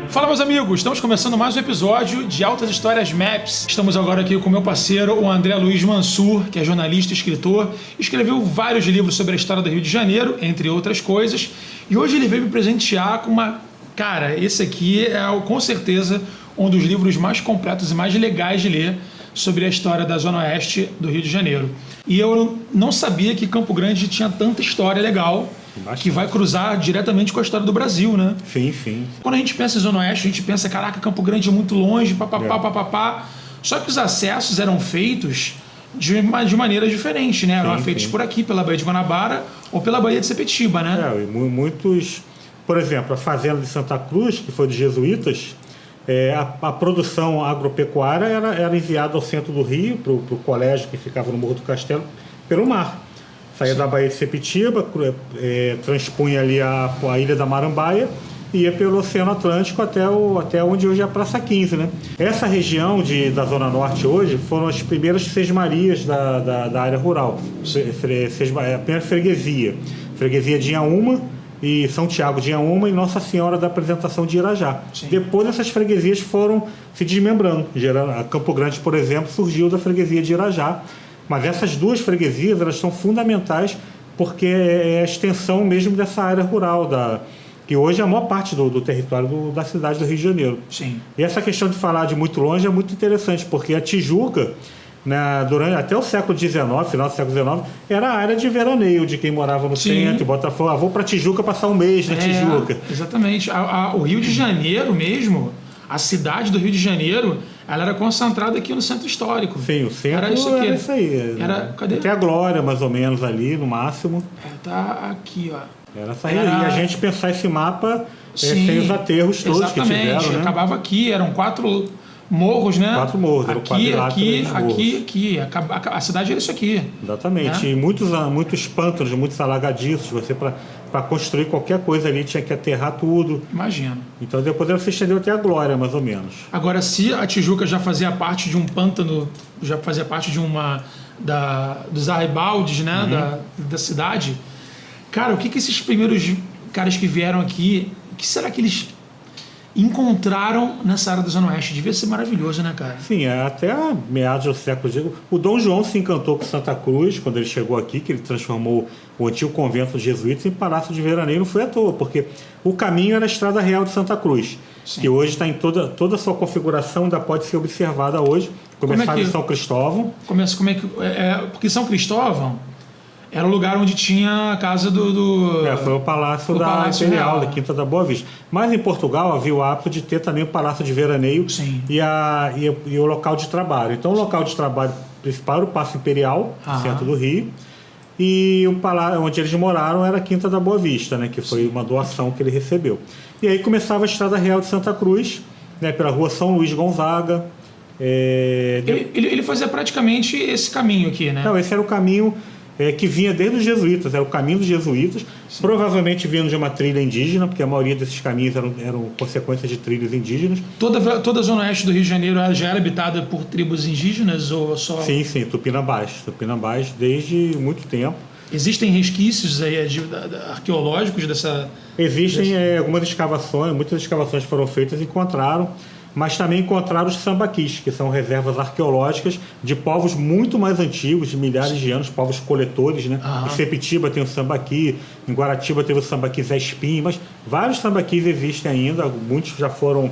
Fala, meus amigos, estamos começando mais um episódio de Altas Histórias Maps. Estamos agora aqui com o meu parceiro, o André Luiz Mansur, que é jornalista e escritor. Escreveu vários livros sobre a história do Rio de Janeiro, entre outras coisas. E hoje ele veio me presentear com uma... Cara, esse aqui é com certeza um dos livros mais completos e mais legais de ler sobre a história da Zona Oeste do Rio de Janeiro. E eu não sabia que Campo Grande tinha tanta história legal, que vai cruzar diretamente com a história do Brasil, né? Sim, sim. Quando a gente pensa em Zona Oeste, a gente pensa, caraca, Campo Grande é muito longe, papapá. Só que os acessos eram feitos de maneira diferente, né? Eram feitos por aqui, pela Baía de Guanabara ou pela Baía de Sepetiba, né? E muitos... Por exemplo, a Fazenda de Santa Cruz, que foi dos jesuítas, a produção agropecuária era enviada ao centro do Rio, para o colégio que ficava no Morro do Castelo, pelo mar. Saía da Baía de Sepetiba, transpunha ali a Ilha da Marambaia e ia pelo Oceano Atlântico até onde hoje é a Praça 15, né? Essa região da Zona Norte hoje foram as primeiras sesmarias da área rural. A primeira freguesia de Inhaúma e São Tiago de Inhaúma e Nossa Senhora da Apresentação de Irajá. Sim. Depois essas freguesias foram se desmembrando. A Campo Grande, por exemplo, surgiu da freguesia de Irajá. Mas essas duas freguesias, elas são fundamentais porque é a extensão mesmo dessa área rural, que hoje é a maior parte do território da cidade do Rio de Janeiro. Sim. E essa questão de falar de muito longe é muito interessante, porque a Tijuca, até o século XIX, final do século XIX, era a área de veraneio de quem morava no centro, Botafogo. Vou para Tijuca passar um mês na Tijuca. Exatamente. O Rio de Janeiro mesmo, a cidade do Rio de Janeiro, ela era concentrada aqui no centro histórico. Sim, o centro era isso aqui. Era isso aí. Cadê? Até a Glória, mais ou menos, ali, no máximo. Tá aqui, ó. Era essa aí. E a gente pensar esse mapa sem os aterros todos que tiveram, né? Acabava aqui, eram 4 morros, né? 4 morros, era o quadrilátero aqui. A cidade era isso aqui. Exatamente. Né? E muitos pântanos, muitos alagadiços. Você, para construir qualquer coisa ali, tinha que aterrar tudo. Imagino. Então depois você estendeu até a Glória, mais ou menos. Agora, se a Tijuca já fazia parte de um pântano, já fazia parte de dos arrabaldes, né? Da cidade, cara, o que esses primeiros caras que vieram aqui, o que será que eles encontraram nessa área da Zona Oeste? Devia ser maravilhoso, né, cara? Sim, até meados do século XIX. O Dom João se encantou com Santa Cruz quando ele chegou aqui, que ele transformou o antigo convento dos jesuítas em palácio de veraneio. Não foi à toa, porque o caminho era a Estrada Real de Santa Cruz. Sim. Que hoje está em toda a sua configuração, ainda pode ser observada hoje. Começava em São Cristóvão. Porque São Cristóvão era o lugar onde tinha a casa foi o Palácio Imperial, da Quinta da Boa Vista. Mas em Portugal havia o hábito de ter também o Palácio de Veraneio e o local de trabalho. Então o local de trabalho principal era o Palácio Imperial, no centro do Rio. E o palácio onde eles moraram era a Quinta da Boa Vista, né, que foi uma doação que ele recebeu. E aí começava a Estrada Real de Santa Cruz, né, pela rua São Luís Gonzaga. Ele fazia praticamente esse caminho aqui, né? Não, esse era o caminho que vinha desde os jesuítas, era o caminho dos jesuítas, provavelmente vindo de uma trilha indígena, porque a maioria desses caminhos eram consequência de trilhas indígenas. Toda a zona oeste do Rio de Janeiro já era habitada por tribos indígenas ou só... Sim, Tupinambás desde muito tempo. Existem resquícios aí arqueológicos dessa... Existem algumas escavações, muitas escavações foram feitas e encontraram, mas também encontraram os sambaquis, que são reservas arqueológicas de povos muito mais antigos, de milhares de anos, povos coletores, né? Em Sepetiba tem o sambaqui, em Guaratiba teve o sambaqui Zé Espinho, mas vários sambaquis existem ainda, muitos já foram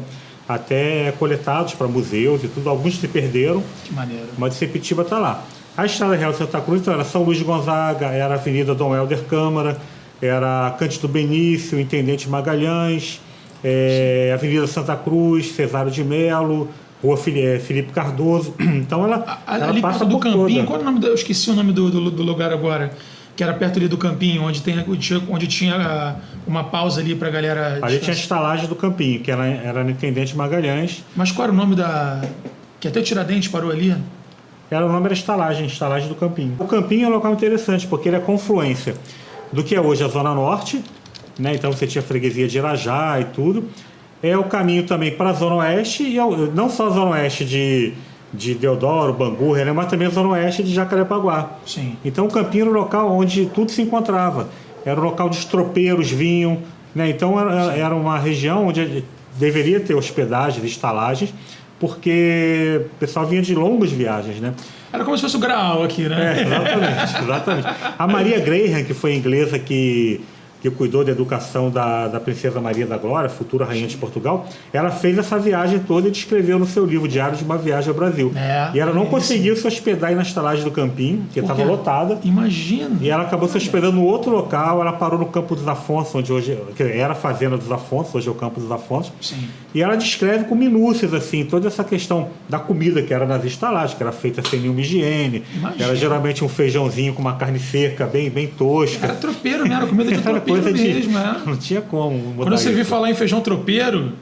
até coletados para museus e tudo, alguns se perderam. Que maneiro. Mas Sepetiba está lá. A Estrada Real de Santa Cruz então, era São Luís Gonzaga, era a Avenida Dom Helder Câmara, era Cândido Benício, Intendente Magalhães, Avenida Santa Cruz, Cesário de Melo, Rua Felipe Cardoso. Então ela ali passa perto do por Campinho, toda. qual é o nome eu esqueci o nome do lugar agora, que era perto ali do Campinho, onde tinha uma pausa ali pra galera... Ali tinha a estalagem do Campinho, que era no Intendente Magalhães. Mas qual era o nome que até Tiradentes parou ali? O nome era estalagem do Campinho. O Campinho é um local interessante, porque ele é confluência do que é hoje a Zona Norte, né? Então você tinha a freguesia de Irajá e tudo. É o caminho também para a Zona Oeste, e não só a Zona Oeste de Deodoro, Bangu, mas também a Zona Oeste de Jacarepaguá. Sim. Então o Campinho era o local onde tudo se encontrava. Era o local onde os tropeiros vinham, né? Então era uma região onde deveria ter hospedagens, estalagens, porque o pessoal vinha de longas viagens, né? Era como se fosse o Graal aqui, né? Exatamente. A Maria Graham, que foi inglesa que cuidou da educação da Princesa Maria da Glória, futura rainha de Portugal, ela fez essa viagem toda e descreveu no seu livro Diário de uma Viagem ao Brasil. E ela não conseguiu se hospedar aí na estalagem do Campinho, porque estava lotada. Imagina. E ela acabou se hospedando no outro local, ela parou no Campo dos Afonsos, onde hoje era a Fazenda dos Afonsos, hoje é o Campo dos Afonsos. Sim. E ela descreve com minúcias, assim, toda essa questão da comida que era nas estalagens, que era feita sem nenhuma higiene. Imagina. Era geralmente um feijãozinho com uma carne seca, bem tosca. Era tropeiro, né? Era comida de tropeiro mesmo, né? Não tinha como mudar. Quando você vir falar em feijão tropeiro,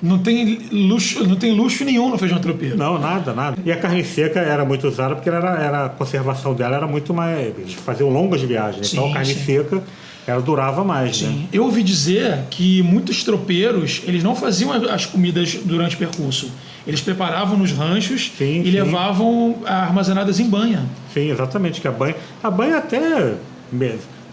não tem luxo nenhum no feijão tropeiro. Não, nada. E a carne seca era muito usada porque a conservação dela era muito mais... Eles faziam longas viagens, então a carne seca ela durava mais, né? Eu ouvi dizer que muitos tropeiros, eles não faziam as comidas durante o percurso. Eles preparavam nos ranchos e levavam armazenadas em banha. Sim, exatamente. Que a banha até...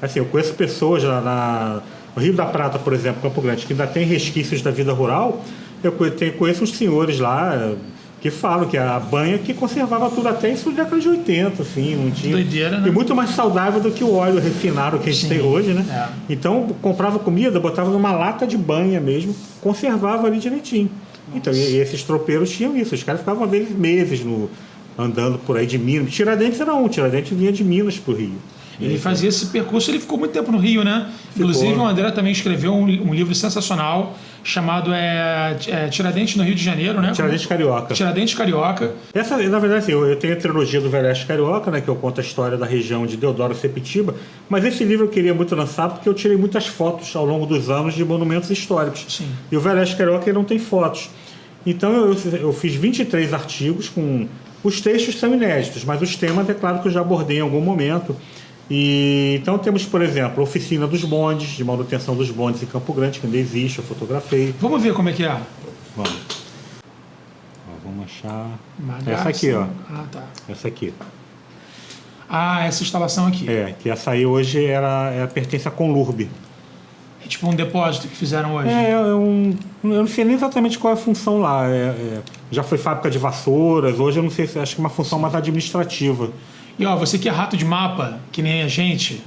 Assim, eu conheço pessoas lá no Rio da Prata, por exemplo, Campo Grande, que ainda tem resquícios da vida rural. Eu conheço uns senhores lá que falam que a banha que conservava tudo até isso na década de 80, assim, não tinha... Doideira, né? E muito mais saudável do que o óleo refinado que a gente tem hoje, né? Então, comprava comida, botava numa lata de banha mesmo, conservava ali direitinho. Então, e esses tropeiros tinham isso, os caras ficavam, às vezes, meses andando por aí de Minas. Tiradentes era Tiradentes vinha de Minas para o Rio. Ele fazia esse percurso, ele ficou muito tempo no Rio, né? Inclusive, o André também escreveu um livro sensacional chamado Tiradentes no Rio de Janeiro, né? Tiradentes Carioca. Tiradentes Carioca. Essa, na verdade, assim, eu tenho a trilogia do Velho Oeste Carioca, né? Que eu conto a história da região de Deodoro Sepetiba, mas esse livro eu queria muito lançar porque eu tirei muitas fotos ao longo dos anos de monumentos históricos. Sim. E o Velho Oeste Carioca ele não tem fotos. Então eu fiz 23 artigos com... Os textos são inéditos, mas os temas, é claro que eu já abordei em algum momento. E, então temos, por exemplo, a oficina dos bondes, de manutenção dos bondes em Campo Grande, que ainda existe, eu fotografei. Vamos ver como é que é. Vamos. Vamos achar... Essa aqui, ó. Ah, tá. Essa aqui. Ah, essa instalação aqui. Que essa aí hoje pertence à Conlurb. É tipo um depósito que fizeram hoje. Eu não sei nem exatamente qual é a função lá. Já foi fábrica de vassouras, hoje eu não sei, acho que é uma função mais administrativa. E ó, você que é rato de mapa, que nem a gente,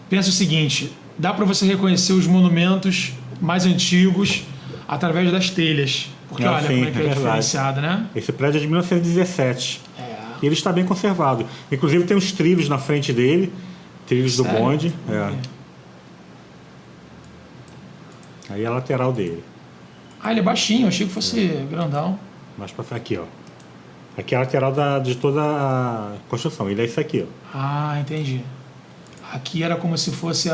pensa o seguinte, dá para você reconhecer os monumentos mais antigos através das telhas. Porque olha como é que é diferenciado, né? Esse prédio é de 1917. E ele está bem conservado. Inclusive tem uns trilhos na frente dele, trilhos do bonde. Aí é a lateral dele. Ah, ele é baixinho, achei que fosse grandão. Mais pra frente, aqui, ó. Aqui é a lateral de toda a construção. Ele é isso aqui, ó. Ah, entendi. Aqui era como se fosse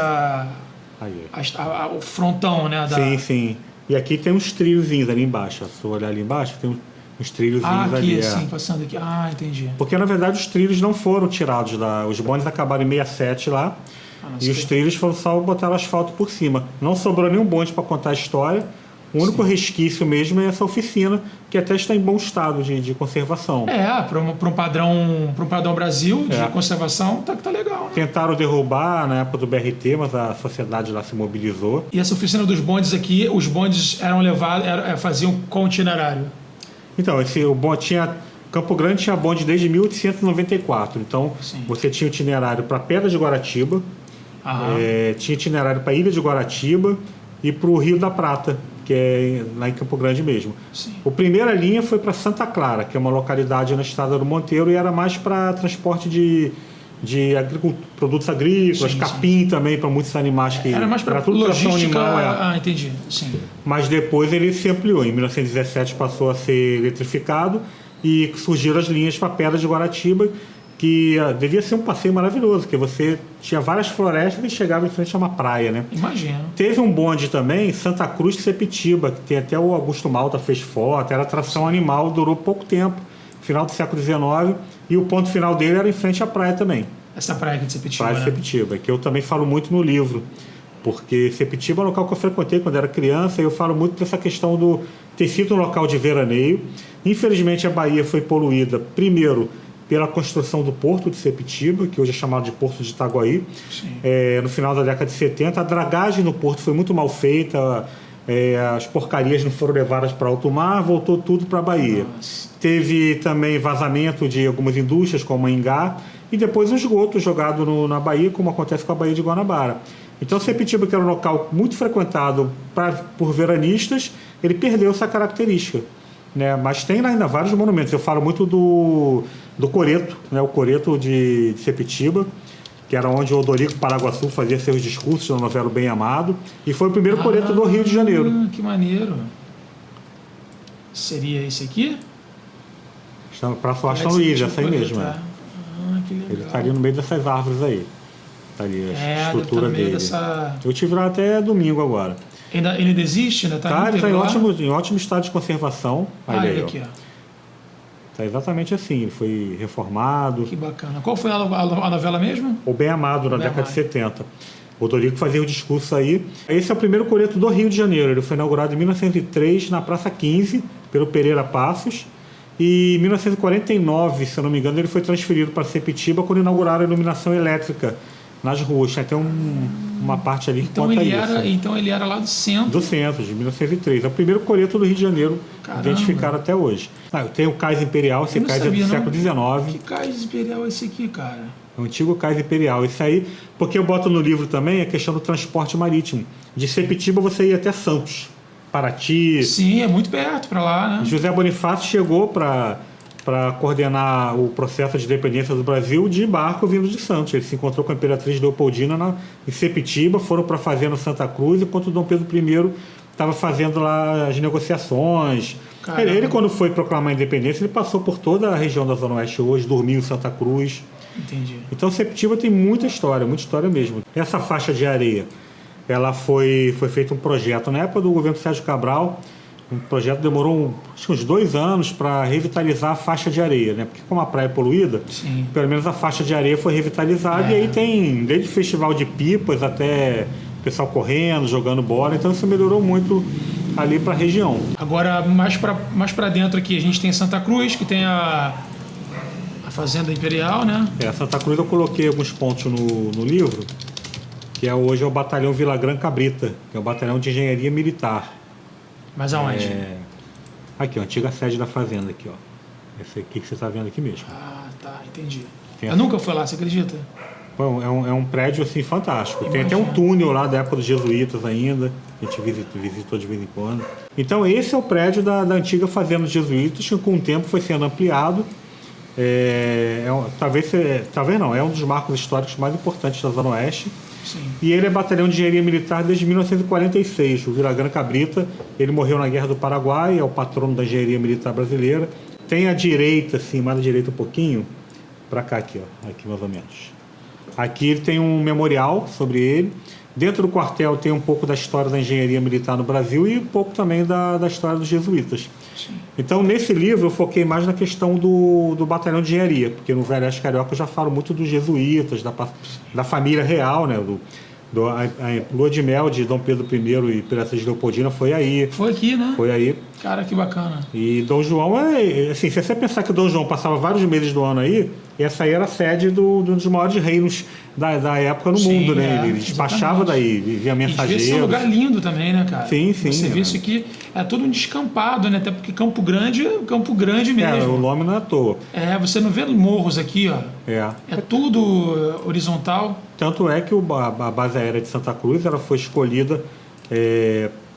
o frontão, né? Sim. E aqui tem uns trilhozinhos ali embaixo. Se eu olhar ali embaixo, tem uns trilhozinhos ali. Sim, passando aqui. Ah, entendi. Porque, na verdade, os trilhos não foram tirados lá. Os bondes acabaram em 67 lá. E os trilhos foram só botar o asfalto por cima. Não sobrou nenhum bonde para contar a história. O único resquício mesmo é essa oficina, que até está em bom estado de conservação. Para um padrão Brasil de conservação, tá legal, né? Tentaram derrubar na época do BRT, mas a sociedade lá se mobilizou. E essa oficina dos bondes aqui, os bondes eram levados, faziam qual itinerário? Então, o bonde tinha... Campo Grande tinha bonde desde 1894. Então, você tinha itinerário para Pedra de Guaratiba, tinha itinerário para Ilha de Guaratiba e para o Rio da Prata, que é lá em Campo Grande mesmo. Sim. A primeira linha foi para Santa Clara, que é uma localidade na estrada do Monteiro, e era mais para transporte de produtos agrícolas, capim também, para muitos animais. Que era mais para logística animal. Entendi. Sim. Mas depois ele se ampliou. Em 1917 passou a ser eletrificado e surgiram as linhas para Pedra de Guaratiba, que devia ser um passeio maravilhoso, porque você tinha várias florestas e chegava em frente a uma praia, né? Imagino. Teve um bonde também, Santa Cruz de Sepetiba, que tem até o Augusto Malta fez foto, era atração animal, durou pouco tempo, final do século XIX, e o ponto final dele era em frente à praia também. Essa praia aqui de Sepetiba, Praia de Sepetiba, que eu também falo muito no livro, porque Sepetiba é um local que eu frequentei quando era criança, e eu falo muito dessa questão do ter sido um local de veraneio. Infelizmente a Bahia foi poluída, primeiro, pela construção do Porto de Sepetiba, que hoje é chamado de Porto de Itaguaí. No final da década de 70, a dragagem no porto foi muito mal feita, as porcarias não foram levadas para alto mar, voltou tudo para a Bahia. Nossa. Teve também vazamento de algumas indústrias, como a Ingá, e depois o esgoto jogado na Bahia, como acontece com a Baía de Guanabara. Então, Sepetiba, que era um local muito frequentado por veranistas, ele perdeu essa característica, né? Mas tem lá ainda vários monumentos. Eu falo muito do Coreto, né? O Coreto de Sepetiba, que era onde o Odorico Paraguaçu fazia seus discursos na novela Bem Amado, e foi o primeiro coreto do Rio de Janeiro. Que maneiro. Seria esse aqui? Praça Washington Luiz, essa aí mesmo. Tá. Que legal. Ele está ali no meio dessas árvores aí. Está ali a estrutura dele. Eu tive lá até domingo agora. Ele ainda existe? Ainda tá, ele está em ótimo estado de conservação. Ele aqui, ó. Está exatamente assim, ele foi reformado. Que bacana. Qual foi a novela mesmo? O Bem Amado, na década de 70. O Odorico fazia o discurso aí. Esse é o primeiro coreto do Rio de Janeiro. Ele foi inaugurado em 1903 na Praça 15, pelo Pereira Passos. E em 1949, se eu não me engano, ele foi transferido para Sepetiba quando inauguraram a iluminação elétrica nas ruas. Tem até uma parte ali que conta isso. Então ele era lá do centro? Do centro, de 1903. É o primeiro coreto do Rio de Janeiro, identificado até hoje. Tem o Cais Imperial, esse cais é do século XIX. Que Cais Imperial é esse aqui, cara? É o antigo Cais Imperial. Isso aí, porque eu boto no livro também a questão do transporte marítimo. De Sepetiba você ia até Santos, Paraty. Sim, é muito perto para lá, né? José Bonifácio chegou para coordenar o processo de independência do Brasil de barco vindo de Santos. Ele se encontrou com a Imperatriz Leopoldina em Sepetiba, foram para a fazenda Santa Cruz, enquanto Dom Pedro I estava fazendo lá as negociações. Ele, quando foi proclamar a independência, ele passou por toda a região da Zona Oeste hoje, dormiu em Santa Cruz. Entendi. Então, Sepetiba tem muita história mesmo. Essa faixa de areia, ela foi feito um projeto na época do governo Sérgio Cabral. Um projeto demorou acho que uns 2 anos para revitalizar a faixa de areia, né? Porque como a praia é poluída, sim, pelo menos a faixa de areia foi revitalizada. E aí tem desde festival de pipas até pessoal correndo, jogando bola. Então isso melhorou muito ali para a região. Agora, mais para dentro aqui, a gente tem Santa Cruz, que tem a Fazenda Imperial, né? Santa Cruz eu coloquei alguns pontos no livro, que hoje é o Batalhão Vilagrã Cabrita, que é o Batalhão de Engenharia Militar. Mas aonde? Aqui, a antiga sede da fazenda aqui, ó. Esse aqui que você está vendo aqui mesmo. Ah, tá, entendi. Eu nunca fui lá, você acredita? Bom, é um prédio assim fantástico. Tem até um túnel lá da época dos jesuítas ainda, a gente visitou de vez em quando. Então esse é o prédio da antiga fazenda dos jesuítas, que com o tempo foi sendo ampliado. Talvez não, é um dos marcos históricos mais importantes da Zona Oeste. Sim. E ele é batalhão de engenharia militar desde 1946. O Vilagrã Cabrita, ele morreu na Guerra do Paraguai, é o patrono da engenharia militar brasileira. Tem à direita, assim, mais à direita um pouquinho, para cá aqui, ó, aqui mais ou menos. Aqui ele tem um memorial sobre ele. Dentro do quartel tem um pouco da história da engenharia militar no Brasil e um pouco também da história dos jesuítas. Sim. Então, nesse livro, eu foquei mais na questão do batalhão de engenharia, porque no Velho Oeste Carioca eu já falo muito dos jesuítas, da família real, né? A lua de mel de Dom Pedro I e Imperatriz Leopoldina foi aí. Foi aqui, né? Foi aí. Cara, que bacana. E Dom João, assim, se você pensar que o Dom João passava vários meses do ano aí, essa aí era a sede de um dos maiores reinos da época no mundo, né? Ele despachava daí, via mensageiros. Esse é um lugar lindo também, né, cara? Sim, sim. Você vê isso aqui, é todo um descampado, né? Até porque Campo Grande mesmo. O nome não é à toa. Você não vê morros aqui, ó. É tudo horizontal. Tanto é que a base aérea de Santa Cruz ela foi escolhida,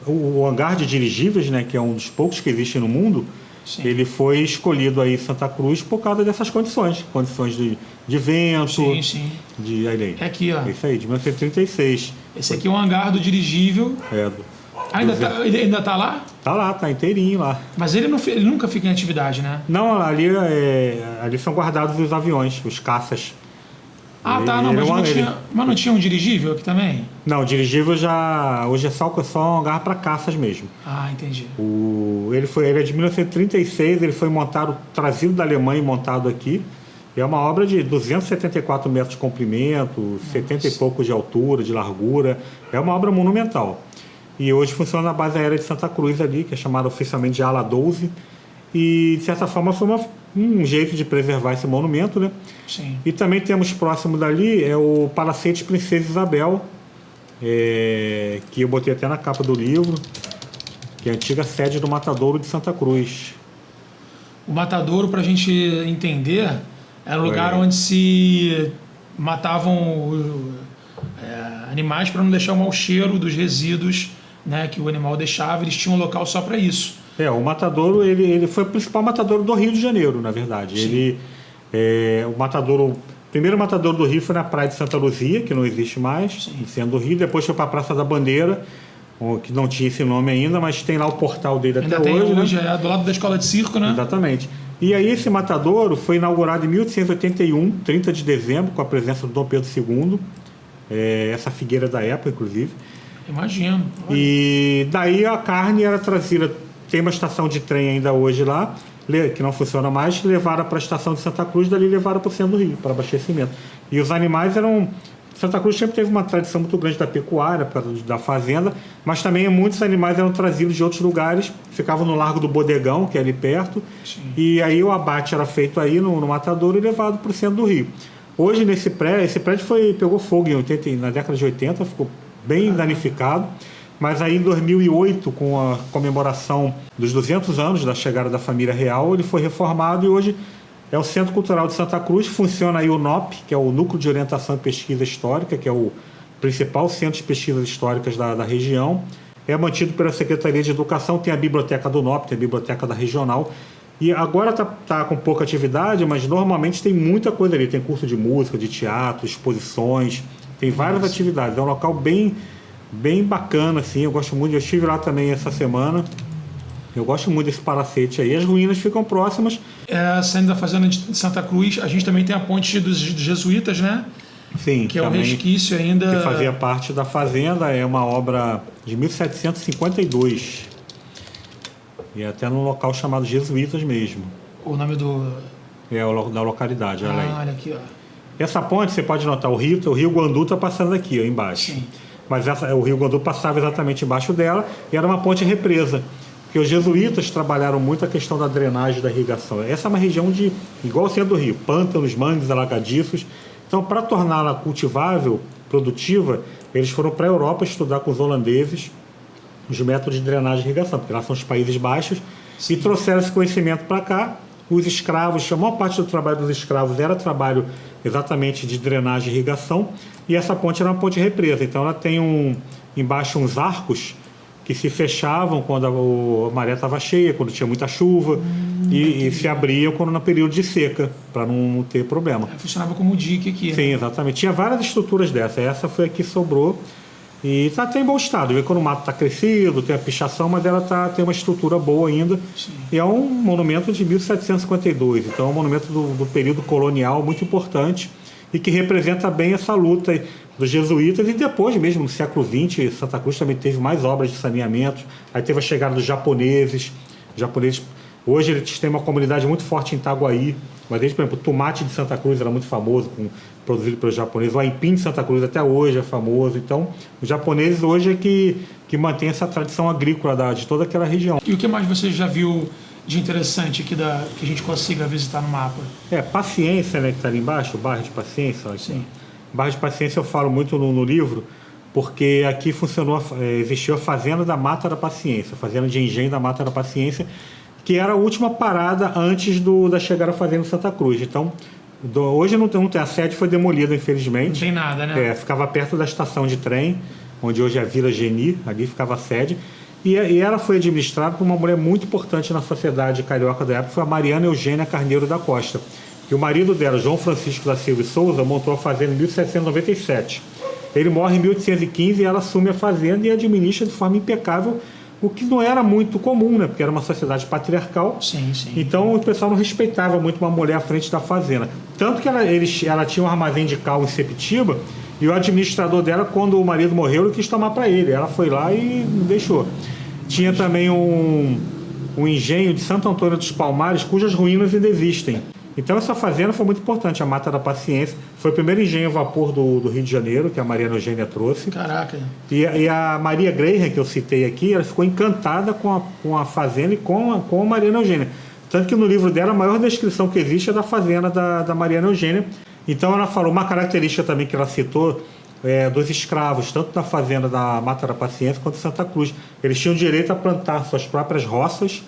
o hangar de dirigíveis, né, que é um dos poucos que existem no mundo. Sim. Ele foi escolhido aí em Santa Cruz por causa dessas condições de vento. Sim. É aqui, ó. Isso aí, de 1936. Esse aqui é um hangar do dirigível. Ainda tá lá? Tá lá, tá inteirinho lá. Mas ele nunca fica em atividade, né? Não, ali são guardados os aviões, os caças. Mas não tinha um dirigível aqui também? Não, o dirigível hoje é só um hangar para caças mesmo. Ah, entendi. Ele é de 1936, ele foi trazido da Alemanha e montado aqui. É uma obra de 274 metros de comprimento, 70 e pouco de altura, de largura. É uma obra monumental. E hoje funciona na base aérea de Santa Cruz ali, que é chamada oficialmente de Ala 12. E, de certa forma, foi um jeito de preservar esse monumento, né? Sim. E também temos próximo dali o Palacete Princesa Isabel, que eu botei até na capa do livro. que é a antiga sede do Matadouro de Santa Cruz. O Matadouro, para a gente entender, era o lugar onde se matavam animais para não deixar o mau cheiro dos resíduos, né, que o animal deixava. Eles tinham um local só para isso. O Matadouro ele foi o principal matadouro do Rio de Janeiro, na verdade. O primeiro matadouro do Rio foi na Praia de Santa Luzia, que não existe mais, sendo do Rio. Depois foi para a Praça da Bandeira, que não tinha esse nome ainda, mas tem lá o portal dele ainda até hoje. Hoje, né? Do lado da Escola de Circo, né? Exatamente. E aí esse matadouro foi inaugurado em 1881, 30 de dezembro, com a presença do Dom Pedro II, essa figueira da época, inclusive. Imagino. Olha. E daí a carne era trazida, tem uma estação de trem ainda hoje lá, que não funciona mais, levaram para a estação de Santa Cruz, dali levaram para o centro do Rio, para abastecimento. E os animais eram... Santa Cruz sempre teve uma tradição muito grande da pecuária, da fazenda, mas também muitos animais eram trazidos de outros lugares, ficavam no Largo do Bodegão, que é ali perto, e aí o abate era feito aí no matadouro e levado para o centro do Rio. Hoje, esse prédio pegou fogo na década de 80, ficou bem danificado, mas aí em 2008, com a comemoração dos 200 anos da chegada da família real, ele foi reformado e hoje é o Centro Cultural de Santa Cruz. Funciona aí o NOP, que é o Núcleo de Orientação e Pesquisa Histórica, que é o principal centro de pesquisas históricas da região. É mantido pela Secretaria de Educação, tem a biblioteca do NOP, tem a biblioteca da Regional. E agora está com pouca atividade, mas normalmente tem muita coisa ali. Tem curso de música, de teatro, exposições, tem várias atividades. É um local bem bacana, assim. Eu gosto muito, eu estive lá também essa semana. Eu gosto muito desse palacete aí. As ruínas ficam próximas. Saindo da fazenda de Santa Cruz, a gente também tem a ponte dos jesuítas, né? Sim. Que é um resquício ainda... Que fazia parte da fazenda. É uma obra de 1752. E é até num local chamado Jesuítas mesmo. O nome do... da localidade. Olha aqui, ó. Essa ponte, você pode notar, o rio Guandu está passando aqui, ó, embaixo. Sim. Mas o rio Guandu passava exatamente embaixo dela e era uma ponte represa. Porque os jesuítas trabalharam muito a questão da drenagem da irrigação. Essa é uma região igual ao centro do Rio, pântanos, mangues, alagadiços. Então, para torná-la cultivável, produtiva, eles foram para a Europa estudar com os holandeses os métodos de drenagem e irrigação, porque lá são os Países Baixos, e trouxeram esse conhecimento para cá. Os escravos, a maior parte do trabalho dos escravos era trabalho exatamente de drenagem e irrigação, e essa ponte era uma ponte represa. Então, ela tem embaixo uns arcos que se fechavam quando a maré estava cheia, quando tinha muita chuva, e se abriam quando no período de seca, para não ter problema. Funcionava como dique aqui. Sim, exatamente. Tinha várias estruturas dessa. Essa foi a que sobrou e está até em bom estado. Vê quando o mato está crescido, tem a pichação, mas ela tem uma estrutura boa ainda. Sim. E é um monumento de 1752, então é um monumento do período colonial muito importante e que representa bem essa luta dos jesuítas, e depois mesmo, no século XX, Santa Cruz também teve mais obras de saneamento. Aí teve a chegada dos japoneses. Hoje eles têm uma comunidade muito forte em Itaguaí, mas desde, por exemplo, o tomate de Santa Cruz era muito famoso, produzido pelos japoneses. O aipim de Santa Cruz até hoje é famoso. Então, os japoneses hoje é que mantém essa tradição agrícola de toda aquela região. E o que mais você já viu de interessante aqui que a gente consiga visitar no mapa? Paciência, né, que está ali embaixo, o bairro de Paciência. Aqui. Sim. Bairro de Paciência eu falo muito no livro, porque aqui existiu a Fazenda da Mata da Paciência, a Fazenda de Engenho da Mata da Paciência, que era a última parada antes da chegada à Fazenda Santa Cruz. Então, hoje não tem, a sede foi demolida, infelizmente. Não tem nada, né? Ficava perto da estação de trem, onde hoje é a Vila Geni, ali ficava a sede. E ela foi administrada por uma mulher muito importante na sociedade carioca da época, foi a Mariana Eugênia Carneiro da Costa. E o marido dela, João Francisco da Silva e Souza, montou a fazenda em 1797. Ele morre em 1815 e ela assume a fazenda e administra de forma impecável, o que não era muito comum, né? Porque era uma sociedade patriarcal. Sim, sim. Então o pessoal não respeitava muito uma mulher à frente da fazenda. Tanto que ela tinha um armazém de cal em Sepitiba, e o administrador dela, quando o marido morreu, ele quis tomar para ele. Ela foi lá e não deixou. Tinha também um engenho de Santo Antônio dos Palmares, cujas ruínas ainda existem. Então essa fazenda foi muito importante, a Mata da Paciência. Foi o primeiro engenho a vapor do Rio de Janeiro, que a Mariana Eugênia trouxe. Caraca! E a Maria Graham, que eu citei aqui, ela ficou encantada com a fazenda e com a Mariana Eugênia. Tanto que no livro dela, a maior descrição que existe é da fazenda da Mariana Eugênia. Então ela falou, uma característica também que ela citou dos escravos, tanto na fazenda da Mata da Paciência quanto em Santa Cruz. Eles tinham direito a plantar suas próprias roças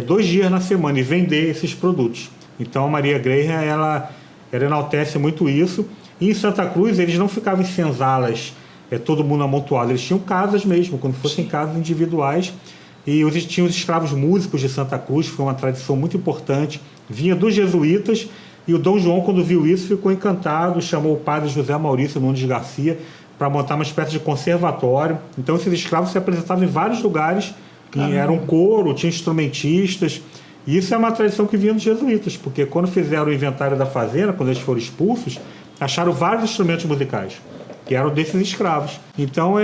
2 dias na semana e vender esses produtos. Então a Maria Graham, ela enaltece muito isso. E em Santa Cruz eles não ficavam em senzalas, todo mundo amontoado, eles tinham casas mesmo, como se fossem casas individuais. E tinham os escravos músicos de Santa Cruz, foi uma tradição muito importante, vinha dos jesuítas. E o Dom João, quando viu isso, ficou encantado, chamou o padre José Maurício Nunes Garcia para montar uma espécie de conservatório. Então esses escravos se apresentavam em vários lugares, era um coro, tinha instrumentistas. E isso é uma tradição que vinha dos jesuítas, porque quando fizeram o inventário da fazenda, quando eles foram expulsos, acharam vários instrumentos musicais, que eram desses escravos. Então,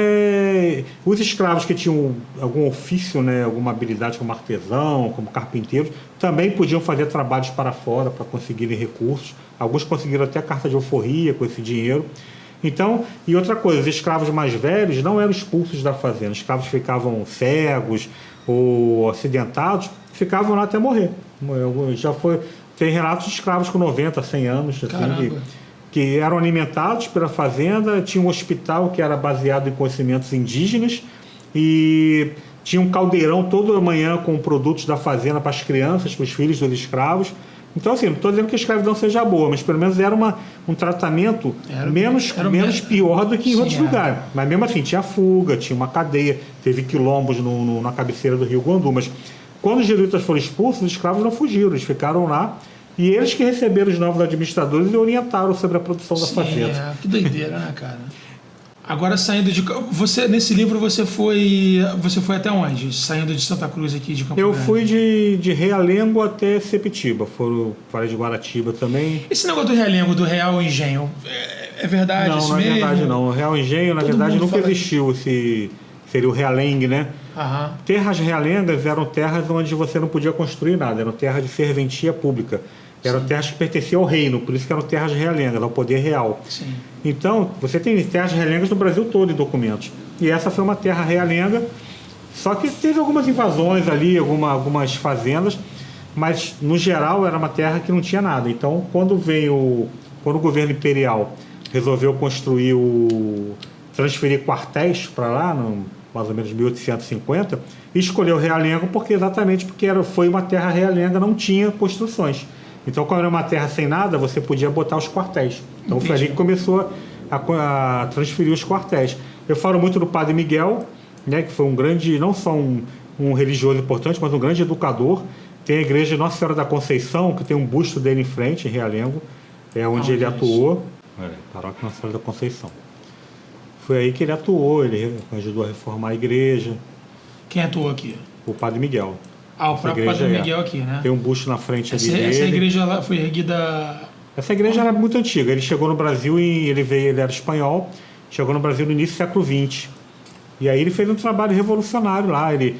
os escravos que tinham algum ofício, né, alguma habilidade como artesão, como carpinteiros, também podiam fazer trabalhos para fora para conseguirem recursos. Alguns conseguiram até carta de alforria com esse dinheiro. Então, e outra coisa, os escravos mais velhos não eram expulsos da fazenda. Os escravos ficavam cegos ou acidentados, ficavam lá até morrer. Tem relatos de escravos com 90, 100 anos, assim, que eram alimentados pela fazenda. Tinha um hospital que era baseado em conhecimentos indígenas e tinha um caldeirão toda manhã com produtos da fazenda para as crianças, para os filhos dos escravos. Então, assim, não estou dizendo que a escravidão seja boa, mas pelo menos era um tratamento menos pior do que em outros lugares. Mas mesmo assim, tinha fuga, tinha uma cadeia, teve quilombos na cabeceira do rio Guandu. Mas quando os jesuítas foram expulsos, os escravos não fugiram, eles ficaram lá. E eles que receberam os novos administradores e orientaram sobre a produção da fazenda. Que doideira, né, cara? Agora, saindo de... nesse livro, você foi até onde? Saindo de Santa Cruz aqui de Campo Grande? Eu fui de Realengo até Sepetiba. Falei de Guaratiba também. Esse negócio do Realengo, do Real Engenho, é verdade não, isso mesmo? Não, é verdade não. O Real Engenho, na verdade, nunca existiu. Seria o realengue, né? Terras realengas eram terras onde você não podia construir nada. Eram terras de serventia pública. Eram terras que pertenciam ao reino, por isso que eram terras realengas, ao poder real. Sim. Então, você tem terras realengas no Brasil todo em documentos. E essa foi uma terra realenga, só que teve algumas invasões ali, algumas fazendas, mas no geral era uma terra que não tinha nada. Então, quando o governo imperial resolveu transferir quartéis para lá, mais ou menos 1850, e escolheu Realengo exatamente porque foi uma terra realenga, não tinha construções. Então, quando era uma terra sem nada, você podia botar os quartéis. Então, foi ali que começou a transferir os quartéis. Eu falo muito do Padre Miguel, né, que foi um grande, não só um religioso importante, mas um grande educador. Tem a igreja Nossa Senhora da Conceição, que tem um busto dele em frente, em Realengo, onde ele atuou. Paróquia Nossa Senhora da Conceição. Foi aí que ele atuou, ele ajudou a reformar a igreja. Quem atuou aqui? O Padre Miguel. O próprio Padre Miguel aqui, né? Tem um busto na frente ali dele. Essa igreja lá foi erguida... Essa igreja era muito antiga. Ele chegou no Brasil ele era espanhol, chegou no Brasil no início do século XX. E aí ele fez um trabalho revolucionário lá. Ele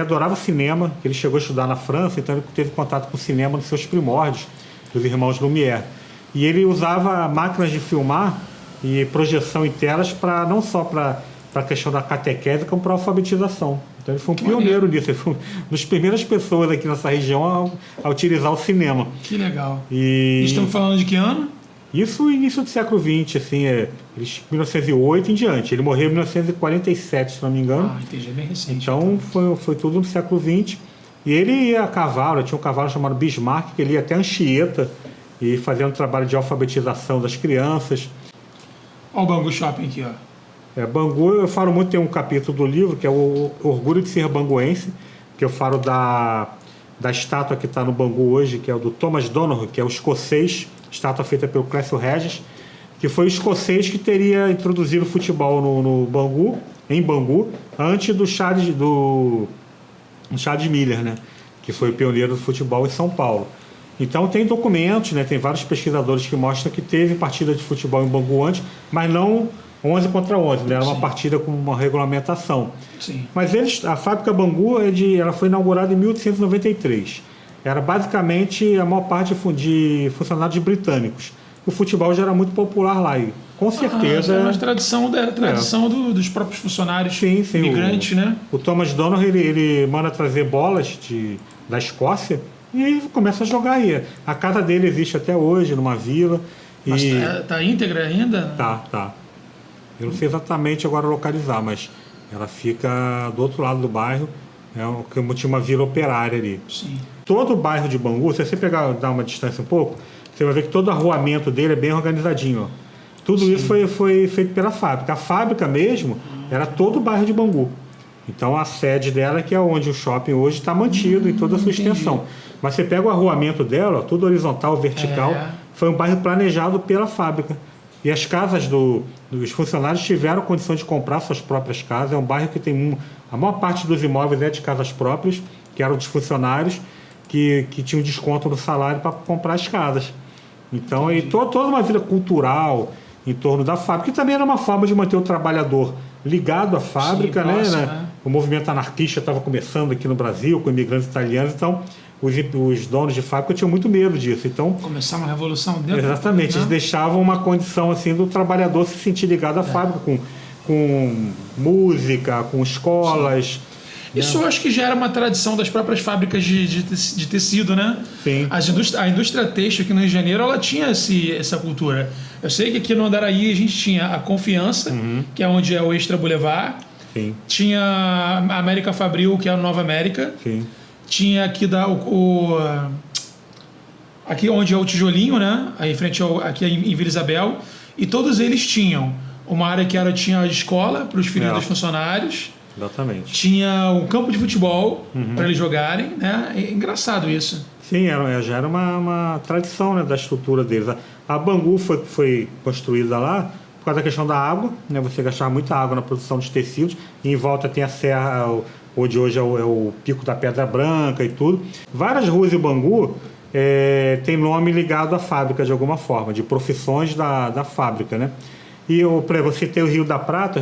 adorava cinema, ele chegou a estudar na França, então ele teve contato com o cinema nos seus primórdios, dos irmãos Lumière. E ele usava máquinas de filmar e projeção em telas não só para a questão da catequese, como para a alfabetização. Então ele foi um pioneiro nisso, ele foi uma das primeiras pessoas aqui nessa região a utilizar o cinema. Que legal. E estamos falando de que ano? Isso início do século XX, assim, 1908 em diante. Ele morreu em 1947, se não me engano. Entendi, é bem recente. Então foi tudo no século XX. E ele ia a cavalo, tinha um cavalo chamado Bismarck, que ele ia até Anchieta e fazia um trabalho de alfabetização das crianças. Olha o Bangu Shopping aqui, ó. Bangu, eu falo muito, tem um capítulo do livro que é o Orgulho de Ser Banguense, que eu falo da estátua que está no Bangu hoje, que é o do Thomas Donoghue, que é o escocês, estátua feita pelo Clécio Regis, que foi o escocês que teria introduzido o futebol no Bangu, em Bangu, antes do Charles Miller, né, que foi o pioneiro do futebol em São Paulo. Então tem documentos, né, tem vários pesquisadores que mostram que teve partida de futebol em Bangu antes, mas não 11 contra 11, né? Era uma partida com uma regulamentação. Sim. Mas a fábrica Bangu ela foi inaugurada em 1893. Era basicamente a maior parte de funcionários britânicos. O futebol já era muito popular lá e com certeza... É uma tradição dos próprios funcionários imigrantes, né? O Thomas Donoghue, ele manda trazer bolas da Escócia e começa a jogar aí. A casa dele existe até hoje, numa vila. Mas está íntegra ainda? Tá. Eu não sei exatamente agora localizar, mas ela fica do outro lado do bairro, que tinha uma vila operária ali. Sim. Todo o bairro de Bangu, se você dar uma distância um pouco, você vai ver que todo o arruamento dele é bem organizadinho. Ó. Tudo isso foi feito pela fábrica. A fábrica mesmo era todo o bairro de Bangu. Então a sede dela, que é onde o shopping hoje está mantido em toda a sua extensão. Mas você pega o arruamento dela, ó, tudo horizontal, vertical, foi um bairro planejado pela fábrica. E as casas dos funcionários tiveram condição de comprar suas próprias casas. É um bairro que tem a maior parte dos imóveis é de casas próprias, que eram dos funcionários, que tinham desconto no salário para comprar as casas. Então, e toda uma vida cultural em torno da fábrica, que também era uma forma de manter o trabalhador ligado à fábrica, né? O movimento anarquista estava começando aqui no Brasil, com imigrantes italianos, então os donos de fábrica tinham muito medo disso. Então, começar uma revolução dentro. Exatamente, né? Eles deixavam uma condição assim do trabalhador se sentir ligado à fábrica, com música, com escolas. Isso eu acho que já era uma tradição das próprias fábricas de tecido, né? Sim. A indústria têxtil aqui no Rio de Janeiro, ela tinha essa cultura. Eu sei que aqui no Andaraí a gente tinha a Confiança, que é onde é o Extra Boulevard. Sim. Tinha a América Fabril, que é a Nova América. Sim. Tinha aqui aqui onde é o Tijolinho, né? Aí em frente aqui em Vila Isabel. E todos eles tinham uma área que tinha a escola para os filhos dos funcionários. Exatamente. Tinha um campo de futebol para eles jogarem, né? É engraçado isso. Sim, já era uma tradição, né, da estrutura deles. A Bangu foi construída lá por causa da questão da água, né? Você gastava muita água na produção dos tecidos. E em volta tem a serra, onde hoje é o Pico da Pedra Branca e tudo. Várias ruas em Bangu tem nome ligado à fábrica de alguma forma, de profissões da fábrica, né? E para você ter o Rio da Prata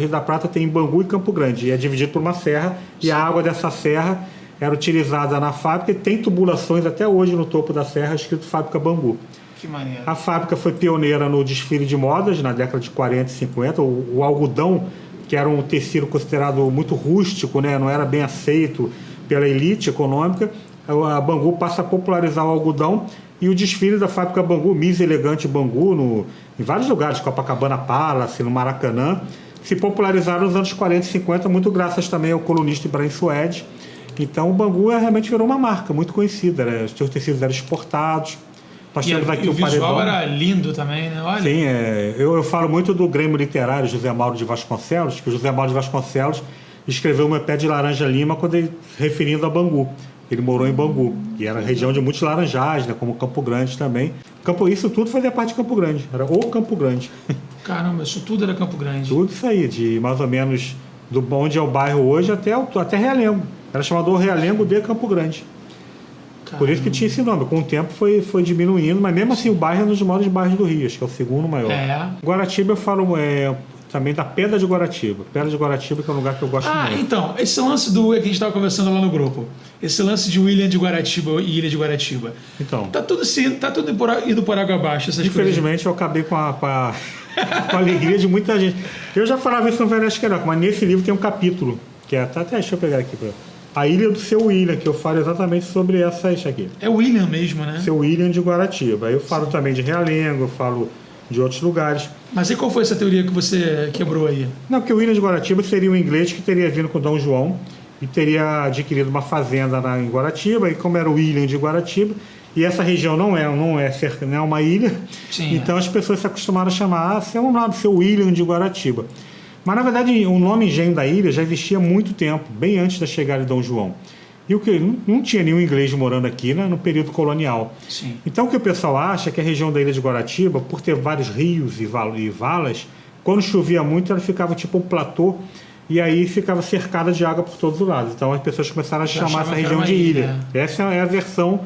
tem em Bangu e Campo Grande, e é dividido por uma serra, e a água dessa serra era utilizada na fábrica, e tem tubulações até hoje no topo da serra escrito Fábrica Bangu. Que maneiro. A fábrica foi pioneira no desfile de modas na década de 40 e 50, o algodão, que era um tecido considerado muito rústico, né, não era bem aceito pela elite econômica, a Bangu passa a popularizar o algodão, e o desfile da fábrica Bangu, Miss Elegante Bangu, em vários lugares, Copacabana Palace, no Maracanã, se popularizaram nos anos 40 e 50, muito graças também ao colunista Ibrahim Suede. Então o Bangu realmente virou uma marca muito conhecida, né? Os seus tecidos eram exportados. Nós temos aqui o visual paredão. era lindo também, né? Olha. Sim, eu falo muito do Grêmio Literário José Mauro de Vasconcelos, que o José Mauro de Vasconcelos escreveu Meu Pé de Laranja Lima referindo a Bangu. Ele morou em Bangu, que era região de muitos laranjais, né, como Campo Grande também. Isso tudo fazia parte de Campo Grande, era o Campo Grande. Caramba, isso tudo era Campo Grande. Tudo isso aí, de mais ou menos do onde é o bairro hoje até Realengo. Era chamado o Realengo de Campo Grande. Caramba. Por isso que tinha esse nome. Com o tempo foi diminuindo, mas mesmo assim o bairro é um dos maiores bairros do Rio, acho que é o segundo maior. Guaratiba eu falo também da Pedra de Guaratiba. Pedra de Guaratiba, que é um lugar que eu gosto muito. Então, esse lance que a gente estava conversando lá no grupo, esse lance de William de Guaratiba e Ilha de Guaratiba, então, tá tudo indo por água abaixo, essas infelizmente, eu acabei com a alegria de muita gente. Eu já falava isso no Velho Asqueroca, mas nesse livro tem um capítulo, que deixa eu pegar aqui, A Ilha do Seu William, que eu falo exatamente sobre essa aqui. É o William mesmo, né? Seu William de Guaratiba. Aí eu falo também de Realengo, eu falo de outros lugares. Mas e qual foi essa teoria que você quebrou aí? Não, porque o William de Guaratiba seria um inglês que teria vindo com Dom João e teria adquirido uma fazenda em Guaratiba, e como era o William de Guaratiba, e essa região não é uma ilha, sim, então as pessoas se acostumaram a chamar seu William de Guaratiba. Mas, na verdade, o nome engenho da ilha já existia há muito tempo, bem antes da chegada de Dom João. E não tinha nenhum inglês morando aqui, né, no período colonial. Sim. Então o que o pessoal acha é que a região da Ilha de Guaratiba, por ter vários rios e valas, quando chovia muito ela ficava tipo um platô, e aí ficava cercada de água por todos os lados. Então as pessoas começaram a chamar essa região de ilha. Essa é a versão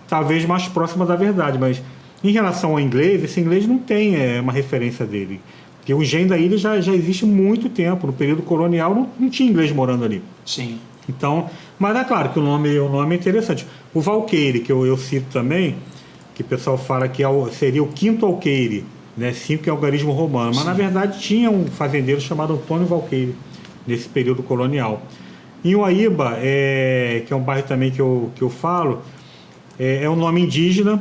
talvez mais próxima da verdade, mas em relação ao inglês, esse inglês não tem uma referência dele. Porque o engenho da ilha já existe há muito tempo, no período colonial não tinha inglês morando ali. Sim. Então, mas é claro que o nome é interessante. O Valqueire, que eu cito também, que o pessoal fala que seria o quinto alqueire, né? 5 é algarismo romano, mas na verdade tinha um fazendeiro chamado Antônio Valqueire, nesse período colonial. Em Uaíba, que é um bairro também que eu falo, é um nome indígena,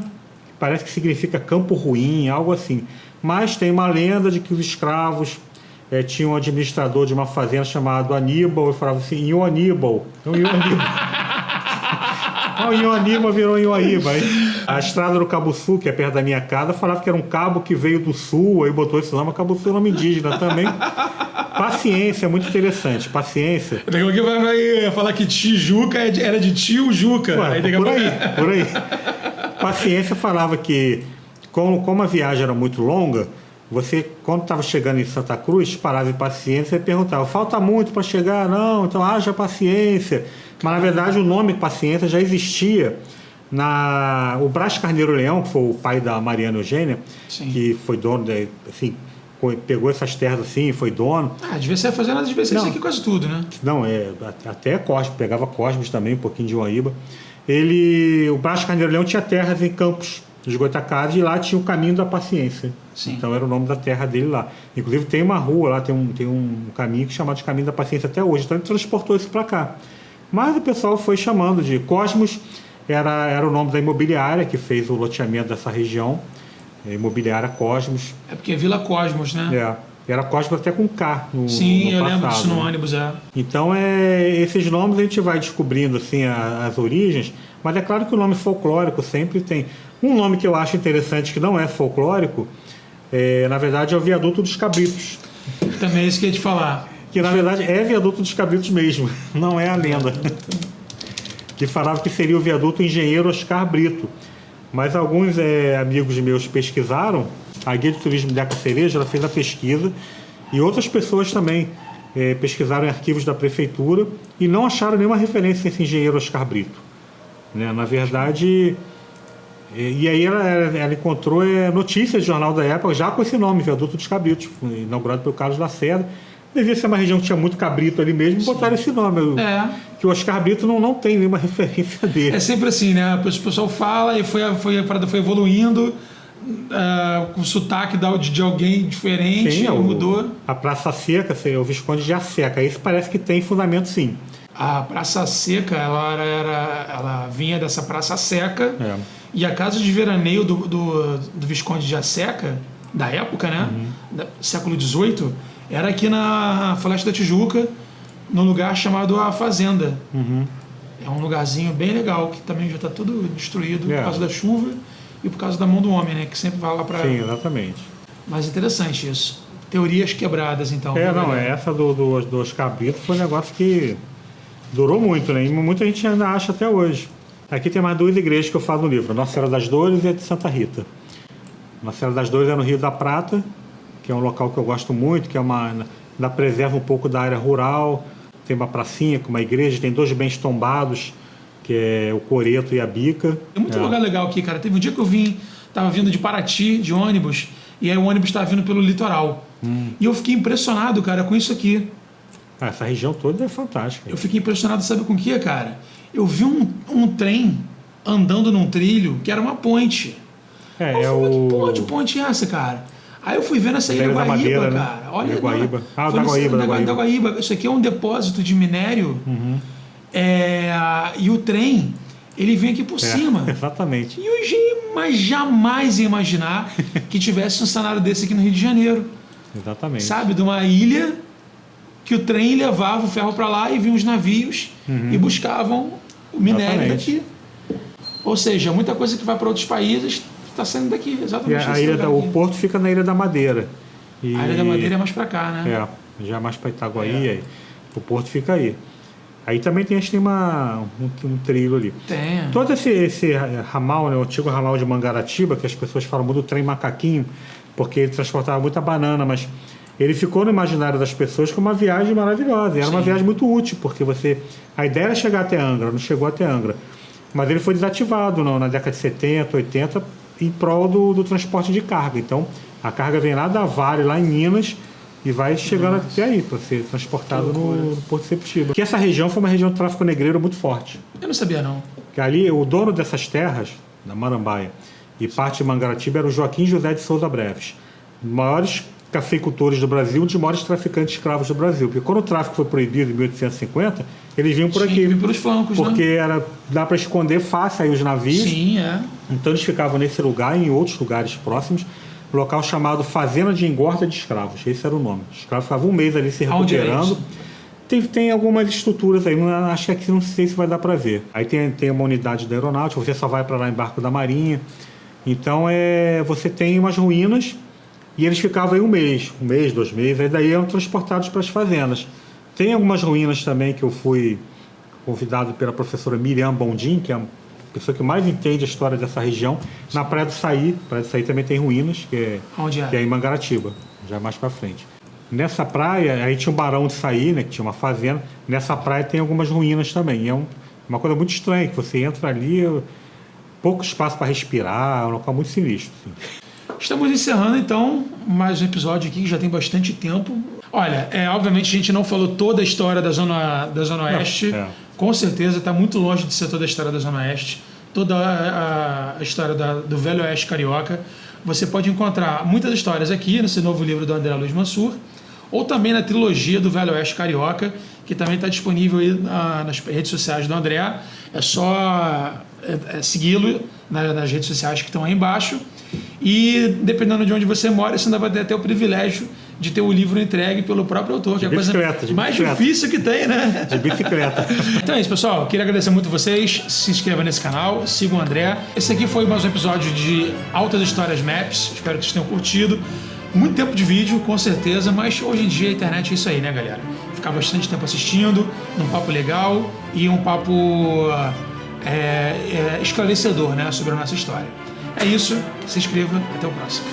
parece que significa campo ruim, algo assim. Mas tem uma lenda de que os escravos tinha um administrador de uma fazenda chamado Aníbal, e falava assim, Inho Aníbal. Então, Inho Aníbal. O Inho Aníbal virou Inho Aíba. A estrada do Cabo Sul, que é perto da minha casa, falava que era um cabo que veio do sul, aí botou esse nome, Cabo Sul é nome indígena também. Paciência, muito interessante. Paciência. Daqui a pouco vai falar que Tijuca era de Tio Juca. Ué, por aí. Paciência falava que, como a viagem era muito longa, você, quando estava chegando em Santa Cruz, parava em Paciência e perguntava, falta muito para chegar? Não, então haja paciência. Mas, na verdade, o nome Paciência já existia. O Brás Carneiro Leão, que foi o pai da Mariana Eugênia, Sim. que foi dono, assim, pegou essas terras assim, foi dono. Devia ser a fazenda, devia ser isso aqui quase tudo, né? Não, até Cosmos, pegava Cosmos também, um pouquinho de Uaíba. O Brás Carneiro Leão tinha terras em Campos dos Goitacazes e lá tinha o Caminho da Paciência. Sim. Então era o nome da terra dele lá. Inclusive tem uma rua lá, tem um caminho chamado de Caminho da Paciência até hoje. Então ele transportou isso para cá. Mas o pessoal foi chamando de Cosmos, era o nome da imobiliária que fez o loteamento dessa região, imobiliária Cosmos. É porque é Vila Cosmos, né? Era Cosmos até com K no Sim, no eu passado, lembro disso no né? ônibus, Então, esses nomes a gente vai descobrindo assim, as origens, mas é claro que o nome folclórico sempre tem. Um nome que eu acho interessante, que não é folclórico, na verdade é o Viaduto dos Cabritos. Também é isso que eu ia te falar. Que na verdade é Viaduto dos Cabritos mesmo, não é a lenda. Que falava que seria o Viaduto Engenheiro Oscar Brito. Mas alguns amigos meus pesquisaram, a Guia de Turismo Deca Cereja, ela fez a pesquisa, e outras pessoas também pesquisaram em arquivos da prefeitura e não acharam nenhuma referência a esse engenheiro Oscar Brito. Né? Na verdade, e aí ela encontrou notícias de jornal da época já com esse nome, Viaduto dos Cabritos, inaugurado pelo Carlos Lacerda. Devia ser uma região que tinha muito cabrito ali mesmo, e botaram esse nome. Que o Oscar Brito não tem nenhuma referência dele. É sempre assim, né? O pessoal fala e a parada foi evoluindo, com o sotaque de alguém diferente. Sim, mudou. A Praça Seca, o Visconde de Aseca, esse parece que tem fundamento, sim. A Praça Seca, ela vinha dessa Praça Seca, e a casa de veraneio do Visconde de Aseca, da época, né? Século XVIII, era aqui na Floresta da Tijuca, num lugar chamado A Fazenda. É um lugarzinho bem legal, que também já está tudo destruído por causa da chuva e por causa da mão do homem, né? Que sempre vai lá para... Sim, exatamente. Mas interessante isso. Teorias quebradas, então. Essa do Oscar Brito foi um negócio que durou muito, né? E muita gente ainda acha até hoje. Aqui tem mais duas igrejas que eu falo no livro, Nossa Senhora das Dores e a de Santa Rita. Nossa Senhora das Dores é no Rio da Prata, que é um local que eu gosto muito, que ainda preserva um pouco da área rural. Tem uma pracinha com uma igreja, tem dois bens tombados, que é o Coreto e a Bica. Tem muito lugar legal aqui, cara. Teve um dia que eu estava vindo de Paraty, de ônibus, e aí o ônibus estava vindo pelo litoral. E eu fiquei impressionado, cara, com isso aqui. Essa região toda é fantástica. Eu fiquei impressionado, sabe com o que, cara? Eu vi um trem andando num trilho que era uma ponte. Que ponte é essa, cara? Aí eu fui vendo essa Ilha Guaíba, né? cara. Olha, Guaíba. Da Guaíba. Isso aqui é um depósito de minério. E o trem, ele vem aqui por cima. Exatamente. E eu jamais ia imaginar que tivesse um cenário desse aqui no Rio de Janeiro. Exatamente. Sabe, de uma ilha que o trem levava o ferro para lá e vinham os navios e buscavam o minério daqui. Ou seja, muita coisa que vai para outros países está saindo daqui, exatamente. O porto fica na Ilha da Madeira. A Ilha da Madeira é mais para cá, né? Já mais para Itaguaí, aí. O porto fica aí. Aí também tem um trilho ali. Tem. Todo esse ramal, né, o antigo ramal de Mangaratiba, que as pessoas falam muito do trem macaquinho, porque ele transportava muita banana, mas ele ficou no imaginário das pessoas como uma viagem maravilhosa. E era uma viagem muito útil, porque a ideia era chegar até Angra, não chegou até Angra. Mas ele foi desativado na década de 70, 80, em prol do transporte de carga. Então, a carga vem lá da Vale, lá em Minas, e vai chegando até aí, para ser transportado no Porto de Sepetiba. Porque essa região foi uma região de tráfico negreiro muito forte. Eu não sabia, não. Que ali, o dono dessas terras, da Marambaia, e parte de Mangaratiba, era o Joaquim José de Souza Breves. Maiores cafeicultores do Brasil, um dos maiores traficantes de escravos do Brasil. Porque quando o tráfico foi proibido em 1850, eles vinham por aqui. Vinham pelos flancos, porque dá para esconder fácil aí os navios. Sim, Então eles ficavam nesse lugar e em outros lugares próximos. local chamado Fazenda de Engorda de Escravos. Esse era o nome. Os escravos ficavam um mês ali se Aonde é recuperando. isso? Tem algumas estruturas aí, acho que aqui não sei se vai dar para ver. Aí tem uma unidade da aeronáutica, você só vai para lá em barco da Marinha. Então você tem umas ruínas e eles ficavam aí um mês, 2 meses, aí daí eram transportados para as fazendas. Tem algumas ruínas também que eu fui convidado pela professora Miriam Bondim, que é a pessoa que mais entende a história dessa região, na Praia do Saí. Praia do Saí também tem ruínas, Onde é? que é em Mangaratiba, já mais para frente. Nessa praia, aí tinha o Barão de Saí, né, que tinha uma fazenda. Nessa praia tem algumas ruínas também. É uma coisa muito estranha, que você entra ali, pouco espaço para respirar, é um local muito sinistro. Assim. Estamos encerrando, então, mais um episódio aqui, que já tem bastante tempo. Olha, obviamente a gente não falou toda a história da Zona Oeste. Com certeza está muito longe de ser toda a história da Zona Oeste. Toda a história do Velho Oeste Carioca. Você pode encontrar muitas histórias aqui nesse novo livro do André Luiz Mansur, ou também na trilogia do Velho Oeste Carioca, que também está disponível aí nas redes sociais do André. É só segui-lo nas redes sociais que estão aí embaixo. E dependendo de onde você mora, você ainda vai ter até o privilégio de ter o livro entregue pelo próprio autor, que é a coisa mais difícil que tem, né? De bicicleta. Então é isso, pessoal. Queria agradecer muito vocês. Se inscreva nesse canal, sigam o André. Esse aqui foi mais um episódio de Altas Histórias Maps. Espero que vocês tenham curtido. Muito tempo de vídeo, com certeza, mas hoje em dia a internet é isso aí, né, galera? Ficar bastante tempo assistindo, num papo legal e um papo esclarecedor, né, sobre a nossa história. É isso, se inscreva, até o próximo.